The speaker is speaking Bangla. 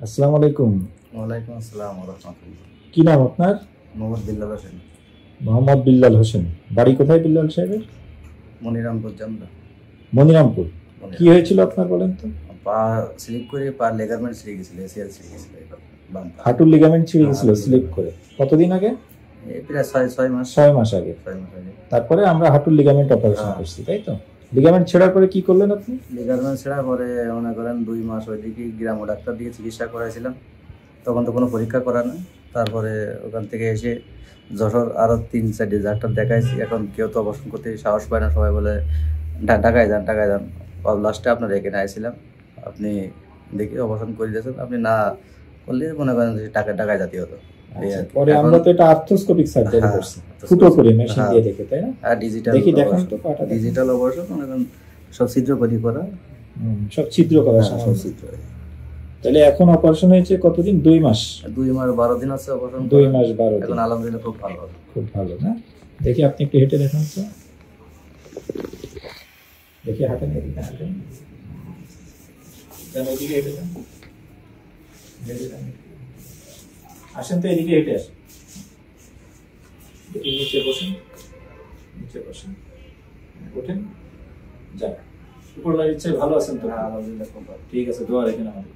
আসসালামু আলাইকুম। ওয়ালাইকুম আসসালাম ওয়া রাহমাতুল্লাহ। কি নাম আপনার? মোহাম্মদ বিল্লাল হোসেন। মোহাম্মদ বিল্লাল হোসেন। বাড়ি কোথায় বিল্লাল সাহেবের? মনিরামপুর জামদা। মনিরামপুর। কি মনিরামপুর। হয়েছিল আপনার বলেন তো? পা স্লিপ করে পা লিগামেন্ট ছিঁড়ে গেছিল, এসিএল ছিঁড়ে গেছিল এবার বাম পা। হাঁটুর লিগামেন্ট ছিঁড়ে হ্যাঁ, গেছিল হাঁটুর স্লিপ ligament। করে? কতদিন আগে? এই প্রায় ছয় মাস। 6 মাস আগে। 6 মাস আগে। তারপরে আমরা হাঁটুর লিগামেন্ট অপারেশন হ্যাঁ। করছি, তাই তো? লিগামেন্ট ছেঁড়ার পরে কি করলেন আপনি? লিগামেন্ট ছেঁড়ার পরে মনে করেন 2 মাস ওইদিকে গ্রাম্য ডাক্তার দিয়ে চিকিৎসা করাইছিলাম। তখন তো কোনো পরীক্ষা করা না। তারপরে ওখান থেকে এসে যশোর আরও 3-4 ডাক্তার দেখাইছি। এখন কেউ তো অপারেশন করতে সাহস পায় না, সবাই বলে ঢাকায় যান ঢাকায় যান। লাস্টে আপনার এখানে আইছিলাম, আপনি দেখি অপারেশন করে দিয়েছেন, আপনি না করলে মনে করেন যে ঢাকায় যেতে হতো। এই আচ্ছা, আর কি। পরে এখন আমরা তো এটা আর্থ্রোস্কোপিক সার্জারি হ্যাঁ, করছি, ফুটো করে মেশিন হ্যাঁ। দিয়ে দেখে, তাই না? আর ডিজিটাল দেখি দেখান তো পাটা দেখি। ডিজিটাল অপারেশন মনে করেন সব ছিদ্র করি করা। সব ছিদ্র করা হ্যাঁ, সম্ভব। সব ছিদ্র। তাহলে এখন অপারেশন হয়েছে কতদিন? 2 মাস। 2 মাস 12 দিন আছে অপারেশন। 2 মাস 12 দিন। এখন আলহামদুলিল্লাহ খুব ভালো। খুব ভালো না? দেখি আপনি একটু হেঁটে দেখান তো। দেখি হাঁটেন, এদিকে হাঁটেন। যান ওইদিকে হেঁটে যান। হেঁটে যান। আসেন তো, এদিকে হেঁটে আসেন। দেখি নিচে বসেন। নিচে বসেন। ওঠেন। যান। উপরওয়ালার ইচ্ছায় ভালো আছেন তো? হ্যাঁ, আলহামদুলিল্লাহ খুব ভালো। ঠিক আছে, দোয়া রাখেন আমাদের।